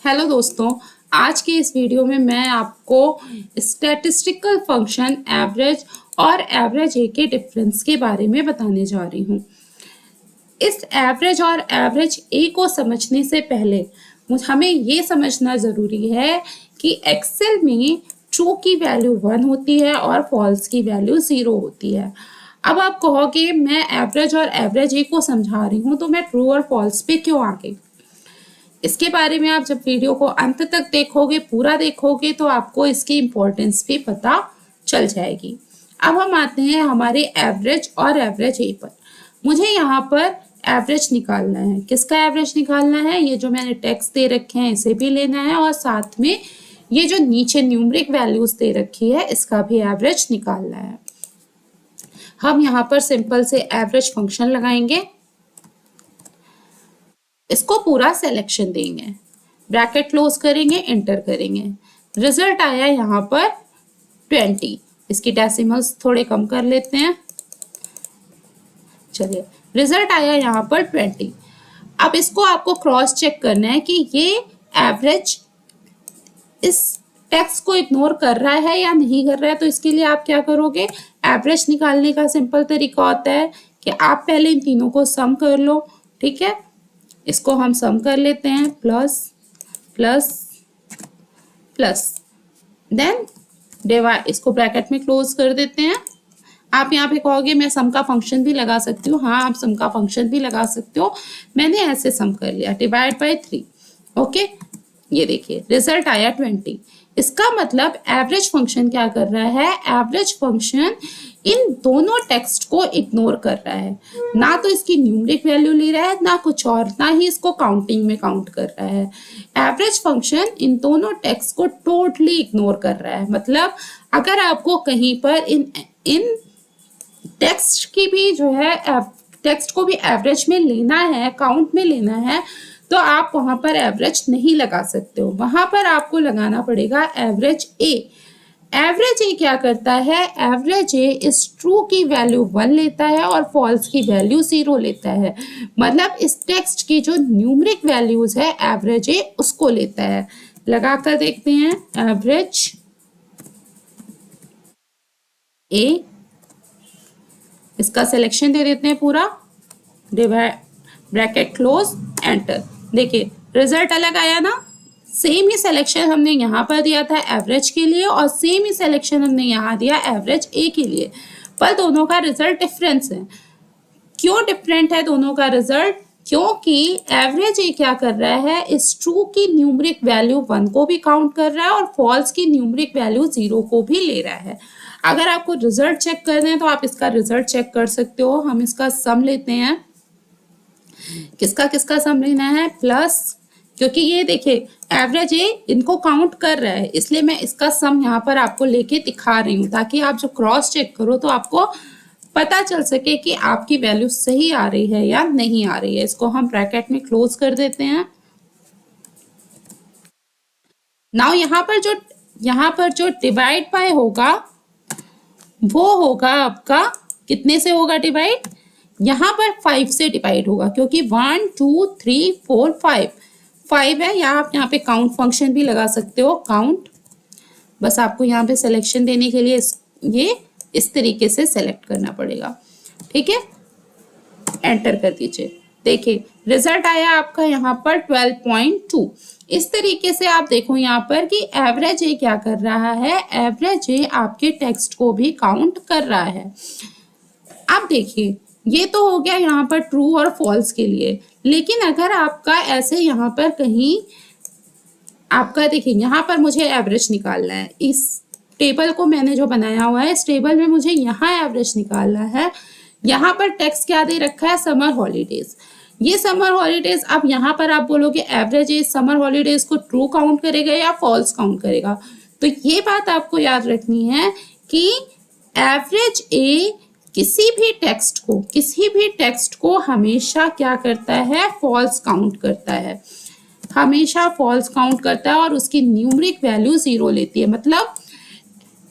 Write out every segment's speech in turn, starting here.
Hello दोस्तों, आज की इस वीडियो में मैं आपको स्टैटिस्टिकल फंक्शन एवरेज और एवरेज ए के डिफरेंस के बारे में बताने जा रही हूँ। इस एवरेज और एवरेज ए को समझने से पहले हमें ये समझना ज़रूरी है कि एक्सेल में ट्रू की वैल्यू 1 होती है और फॉल्स की वैल्यू 0 होती है। अब आप कहोगे मैं एवरेज और एवरेज ए को समझा रही हूँ तो मैं ट्रू और फॉल्स पे क्यों आ गई। इसके बारे में आप जब वीडियो को अंत तक देखोगे, पूरा देखोगे, तो आपको इसकी इम्पोर्टेंस भी पता चल जाएगी। अब हम आते हैं हमारे एवरेज और एवरेज ए पर। मुझे यहाँ पर एवरेज निकालना है। किसका एवरेज निकालना है? ये जो मैंने टेक्स्ट दे रखे हैं इसे भी लेना है और साथ में ये जो नीचे न्यूमरिक वैल्यूज दे रखी है इसका भी एवरेज निकालना है। हम यहाँ पर सिंपल से एवरेज फंक्शन लगाएंगे, इसको पूरा सिलेक्शन देंगे, ब्रैकेट क्लोज करेंगे, एंटर करेंगे। रिजल्ट आया यहाँ पर 20। इसकी डेसिमल्स थोड़े कम कर लेते हैं। चलिए, रिजल्ट आया यहाँ पर 20। अब इसको आपको क्रॉस चेक करना है कि ये एवरेज इस टेक्स्ट को इग्नोर कर रहा है या नहीं कर रहा है। तो इसके लिए आप क्या करोगे? एवरेज निकालने का सिंपल तरीका होता है कि आप पहले इन तीनों को सम कर लो। ठीक है, इसको हम सम कर लेते हैं, plus plus plus, then divide, इसको ब्रैकेट में क्लोज कर देते हैं। आप यहाँ पे कहोगे मैं सम का फंक्शन भी लगा सकती हूँ। हाँ, आप सम का फंक्शन भी लगा सकते हो। मैंने ऐसे सम कर लिया, डिवाइड बाय 3। ओके, ये देखिए रिजल्ट आया 20। इसका मतलब एवरेज फंक्शन क्या कर रहा है? एवरेज फंक्शन इन दोनों टेक्स्ट को इग्नोर कर रहा है। ना तो इसकी न्यूमरिक वैल्यू ले रहा है, ना कुछ और, ना ही इसको काउंटिंग में काउंट कर रहा है। एवरेज फंक्शन इन दोनों टेक्स्ट को टोटली इग्नोर कर रहा है। मतलब अगर आपको कहीं पर इन टेक्स्ट की भी जो है टेक्स्ट को भी एवरेज में लेना है, काउंट में लेना है, तो आप वहां पर एवरेज नहीं लगा सकते हो। वहां पर आपको लगाना पड़ेगा एवरेज ए। एवरेज ए क्या करता है? एवरेज ए इस ट्रू की वैल्यू 1 लेता है और फॉल्स की वैल्यू 0 लेता है। मतलब इस टेक्स्ट की जो न्यूमरिक वैल्यूज है एवरेज ए उसको लेता है। लगाकर देखते हैं, एवरेज ए, इसका सिलेक्शन दे देते हैं पूरा, डिवाइड, ब्रैकेट क्लोज, एंटर। देखिए रिजल्ट अलग आया ना। सेम ही सिलेक्शन हमने यहाँ पर दिया था एवरेज के लिए और सेम ही सिलेक्शन हमने यहाँ दिया एवरेज ए के लिए, पर दोनों का रिजल्ट डिफरेंस है। क्यों डिफरेंट है दोनों का रिजल्ट? क्योंकि एवरेज ए क्या कर रहा है? इस ट्रू की न्यूमरिक वैल्यू 1 को भी काउंट कर रहा है और फॉल्स की न्यूमरिक वैल्यू 0 को भी ले रहा है। अगर आपको रिजल्ट चेक करना है तो आप इसका रिजल्ट चेक कर सकते हो। हम इसका सम लेते हैं। किसका किसका सम लेना है? प्लस, क्योंकि ये देखिए एवरेज ए इनको काउंट कर रहा है, इसलिए मैं इसका सम यहाँ पर आपको लेके दिखा रही हूँ ताकि आप जो क्रॉस चेक करो तो आपको पता चल सके कि आपकी वैल्यू सही आ रही है या नहीं आ रही है। इसको हम ब्रैकेट में क्लोज कर देते हैं। नाउ यहाँ पर जो डिवाइड बाय होगा वो होगा आपका, कितने से होगा डिवाइड? यहाँ पर 5 से डिवाइड होगा, क्योंकि 1 2 3 4 5 है। या आप यहाँ पे काउंट फंक्शन भी लगा सकते हो, काउंट। बस आपको यहाँ पे सिलेक्शन देने के लिए ये इस तरीके से सेलेक्ट करना पड़ेगा। ठीक है, एंटर कर दीजिए। देखिए रिजल्ट आया आपका यहाँ पर 12.2। इस तरीके से आप देखो यहाँ पर कि एवरेज ए क्या कर रहा है? एवरेज ए आपके टेक्स्ट को भी काउंट कर रहा है। अब देखिए ये तो हो गया यहाँ पर ट्रू और फॉल्स के लिए, लेकिन अगर आपका ऐसे यहाँ पर कहीं आपका, देखिए यहाँ पर मुझे एवरेज निकालना है। इस टेबल को मैंने जो बनाया हुआ है, इस टेबल में मुझे यहाँ एवरेज निकालना है। यहाँ पर टेक्स्ट क्या दे रखा है? Summer holidays. ये समर हॉलीडेज, अब यहाँ पर आप बोलोगे एवरेज ए समर हॉलीडेज को ट्रू काउंट करेगा या फॉल्स काउंट करेगा। तो ये बात आपको याद रखनी है कि एवरेज ए किसी भी टेक्स्ट को हमेशा क्या करता है? फॉल्स काउंट करता है। हमेशा फॉल्स काउंट करता है और उसकी न्यूमरिक वैल्यू 0 लेती है। मतलब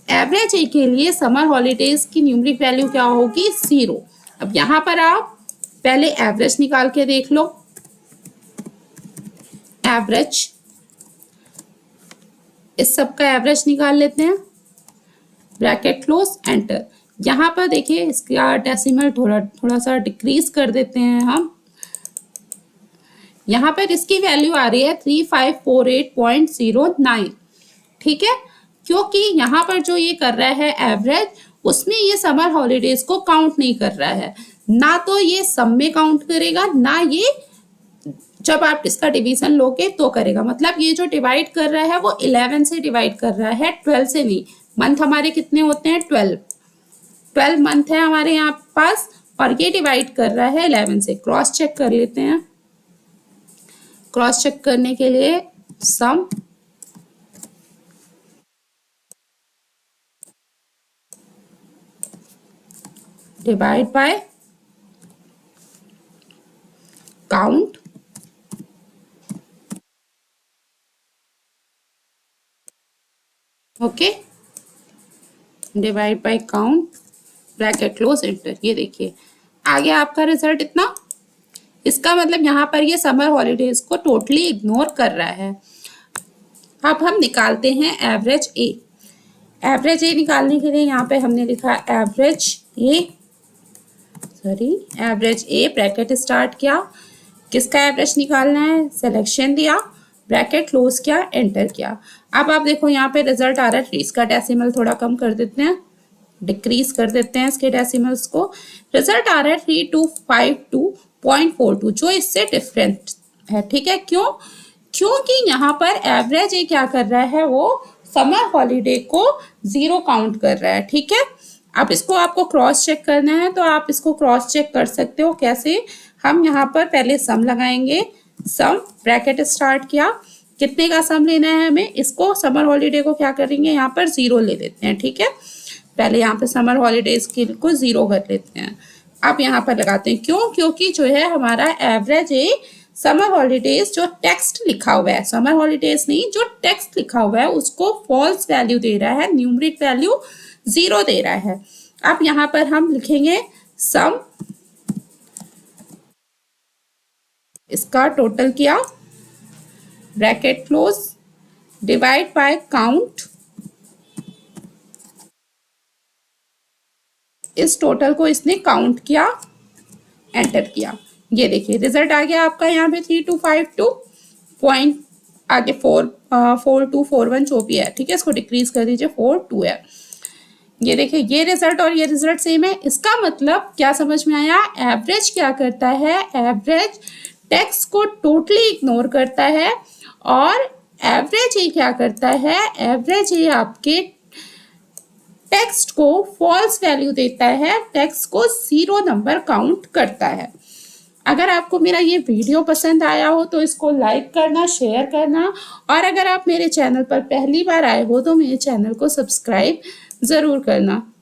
एवरेज ए के लिए समर हॉलीडेज की न्यूमरिक वैल्यू क्या होगी? 0। अब यहाँ पर आप पहले एवरेज निकाल के देख लो। एवरेज इस सब का एवरेज निकाल लेते हैं, ब्रैकेट क्लोज, एंटर। यहाँ पर देखिए इसका डेसिमल थोड़ा सा डिक्रीज कर देते हैं हम। यहाँ पर इसकी वैल्यू आ रही है 3548.09, ठीक है, क्योंकि यहाँ पर जो ये कर रहा है एवरेज, उसमें ये समर हॉलीडेज को काउंट नहीं कर रहा है, ना तो ये सम में काउंट करेगा, ना ये जब आप इसका डिवीजन लोगे तो करेगा। मतलब ये जो डिवाइड कर रहा है वो 11 से डिवाइड कर रहा है, 12 से नहीं। मंथ हमारे कितने होते हैं? 12 मंथ है हमारे यहाँ पास, और ये डिवाइड कर रहा है 11 से। क्रॉस चेक कर लेते हैं। क्रॉस चेक करने के लिए sum divide by count, okay, divide by count, bracket close, enter. ये देखिए आ गया आपका रिजल्ट इतना। इसका मतलब यहाँ पर ये समर हॉलीडेज को टोटली इग्नोर कर रहा है। अब हम निकालते हैं एवरेज ए। एवरेज ए निकालने के लिए यहाँ पे हमने लिखा एवरेज ए, ब्रैकेट स्टार्ट किया, किसका एवरेज निकालना है, सिलेक्शन दिया, ब्रैकेट क्लोज किया, एंटर किया। अब आप देखो यहाँ पे रिजल्ट आ रहा है, इसका डेसिमल थोड़ा कम कर देते हैं, डिक्रीज कर देते हैं इसके डेसिमल्स को। रिजल्ट आ रहा है 3252.42, जो इससे डिफरेंट है, ठीक है। क्योंकि यहाँ पर एवरेज ये क्या कर रहा है, वो समर हॉलीडे को 0 काउंट कर रहा है, ठीक है। अब इसको आपको क्रॉस चेक करना है तो आप इसको क्रॉस चेक कर सकते हो। कैसे? हम यहाँ पर पहले सम लगाएंगे, सम, ब्रैकेट स्टार्ट किया, कितने का सम लेना है हमें, इसको समर हॉलीडे को क्या करेंगे, यहाँ पर 0 ले लेते हैं, ठीक है। पहले यहाँ पे समर हॉलीडेज को 0 कर लेते हैं। अब यहाँ पर लगाते हैं, क्यों? क्योंकि जो है हमारा एवरेज है समर हॉलीडेज, जो टेक्स्ट लिखा हुआ है, समर हॉलीडेज नहीं, जो टेक्स्ट लिखा हुआ है उसको फॉल्स वैल्यू दे रहा है, न्यूमरिक वैल्यू 0 दे रहा है। अब यहाँ पर हम लिखेंगे सम, इसका टोटल किया, bracket close, divide by count, इस टोटल को इसने काउंट किया, एंटर किया। ये देखिए रिजल्ट आ गया आपका यहाँ पे 3252 पॉइंट, आगे 4241 जो भी है, ठीक है, इसको डिक्रीज कर दीजिए, 42 है। ये देखिए ये रिजल्ट और ये रिजल्ट सेम है। इसका मतलब क्या समझ में आया? एवरेज क्या करता है, एवरेज टेक्स्ट को टोटली इग्नोर करता है, और एवरेज ये क्या करता है, एवरेज ये आपके टेक्स्ट को फॉल्स वैल्यू देता है, टेक्स्ट को 0 नंबर काउंट करता है। अगर आपको मेरा ये वीडियो पसंद आया हो तो इसको लाइक करना, शेयर करना, और अगर आप मेरे चैनल पर पहली बार आए हो तो मेरे चैनल को सब्सक्राइब ज़रूर करना।